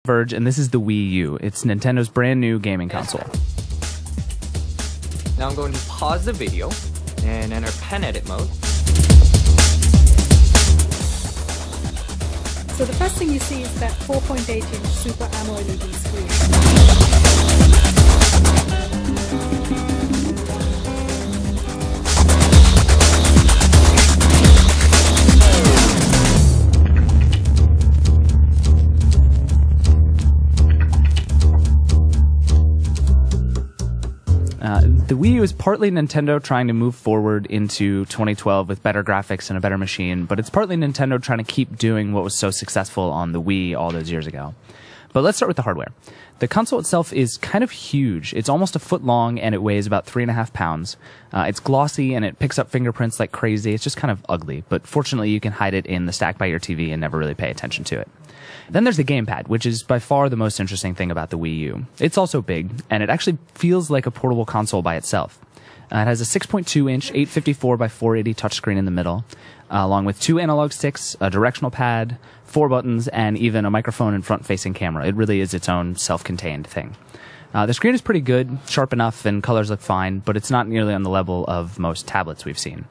Verge, and this is the Wii U. It's Nintendo's brand new gaming console. Now I'm going to pause the video and enter pen edit mode. So the first thing you see is that 4.8-inch Super AMOLED screen. The Wii U is partly Nintendo trying to move forward into 2012 with better graphics and a better machine, but it's partly Nintendo trying to keep doing what was so successful on the Wii all those years ago. But let's start with the hardware. The console itself is kind of huge. It's almost a foot long and it weighs about 3.5 pounds. It's glossy and it picks up fingerprints like crazy. It's just kind of ugly, but fortunately you can hide it in the stack by your TV and never really pay attention to it. Then there's the GamePad, which is by far the most interesting thing about the Wii U. It's also big, and it actually feels like a portable console by itself. It has a 6.2-inch 854 by 480 touchscreen in the middle, along with 2 analog sticks, a directional pad, 4 buttons, and even a microphone and front-facing camera. It really is its own self-contained thing. The screen is pretty good, sharp enough, and colors look fine, but it's not nearly on the level of most tablets we've seen.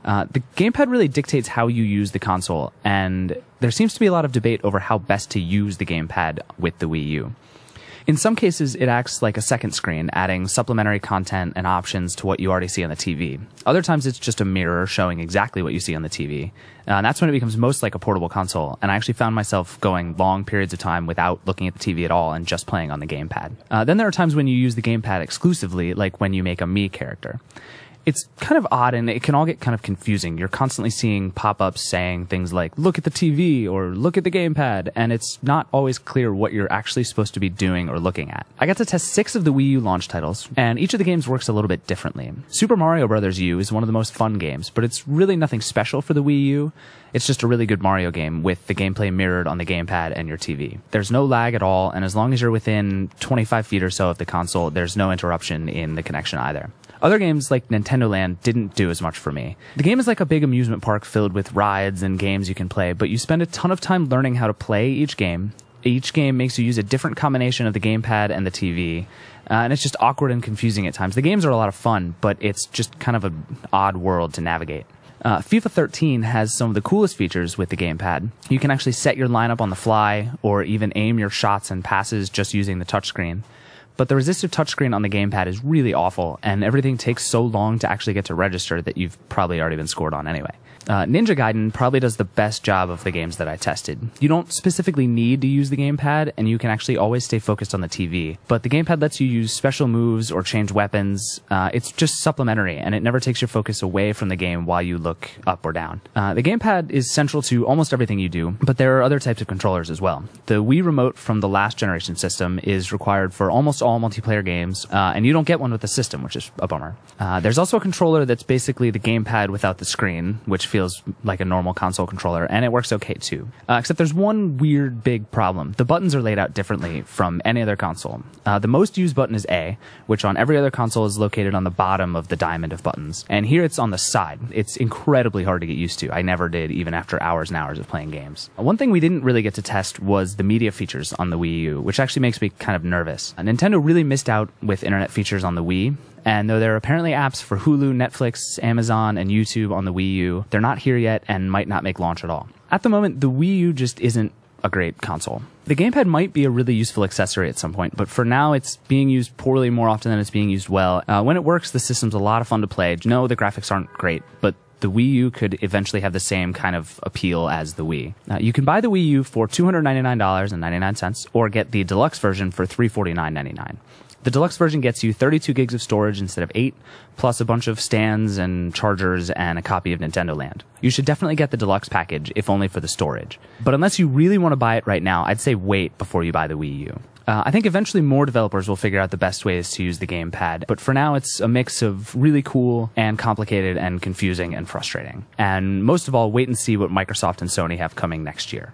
The GamePad really dictates how you use the console, and there seems to be a lot of debate over how best to use the GamePad with the Wii U. In some cases, it acts like a second screen, adding supplementary content and options to what you already see on the TV. Other times, it's just a mirror showing exactly what you see on the TV. And that's when it becomes most like a portable console, and I actually found myself going long periods of time without looking at the TV at all and just playing on the GamePad. Then there are times when you use the GamePad exclusively, like when you make a Mii character. It's kind of odd, and it can all get kind of confusing. You're constantly seeing pop-ups saying things like, look at the TV, or look at the GamePad, and it's not always clear what you're actually supposed to be doing or looking at. I got to test 6 of the Wii U launch titles, and each of the games works a little bit differently. Super Mario Bros. U is one of the most fun games, but it's really nothing special for the Wii U. It's just a really good Mario game with the gameplay mirrored on the GamePad and your TV. There's no lag at all, and as long as you're within 25 feet or so of the console, there's no interruption in the connection either. Other games like Nintendo Land didn't do as much for me. The game is like a big amusement park filled with rides and games you can play, but you spend a ton of time learning how to play each game. Each game makes you use a different combination of the GamePad and the TV, and it's just awkward and confusing at times. The games are a lot of fun, but it's just kind of an odd world to navigate. FIFA 13 has some of the coolest features with the GamePad. You can actually set your lineup on the fly, or even aim your shots and passes just using the touchscreen. But the resistive touchscreen on the GamePad is really awful, and everything takes so long to actually get to register that you've probably already been scored on anyway. Ninja Gaiden probably does the best job of the games that I tested. You don't specifically need to use the GamePad, and you can actually always stay focused on the TV. But the GamePad lets you use special moves or change weapons. It's just supplementary, and it never takes your focus away from the game while you look up or down. The GamePad is central to almost everything you do, but there are other types of controllers as well. The Wii Remote from the last generation system is required for almost all multiplayer games, and you don't get one with the system, which is a bummer. There's also a controller that's basically the GamePad without the screen, which feels like a normal console controller, and it works okay too. Except there's one weird big problem. The buttons are laid out differently from any other console. The most used button is A, which on every other console is located on the bottom of the diamond of buttons. And here it's on the side. It's incredibly hard to get used to. I never did, even after hours and hours of playing games. One thing we didn't really get to test was the media features on the Wii U, which actually makes me kind of nervous. Nintendo really missed out with internet features on the Wii. And though there are apparently apps for Hulu, Netflix, Amazon, and YouTube on the Wii U, they're not here yet and might not make launch at all. At the moment, the Wii U just isn't a great console. The GamePad might be a really useful accessory at some point, but for now it's being used poorly more often than it's being used well. When it works, the system's a lot of fun to play. No, the graphics aren't great, but the Wii U could eventually have the same kind of appeal as the Wii. You can buy the Wii U for $299.99 or get the deluxe version for $349.99. The deluxe version gets you 32 gigs of storage instead of 8, plus a bunch of stands and chargers and a copy of Nintendo Land. You should definitely get the deluxe package, if only for the storage. But unless you really want to buy it right now, I'd say wait before you buy the Wii U. I think eventually more developers will figure out the best ways to use the GamePad, but for now it's a mix of really cool and complicated and confusing and frustrating. And most of all, wait and see what Microsoft and Sony have coming next year.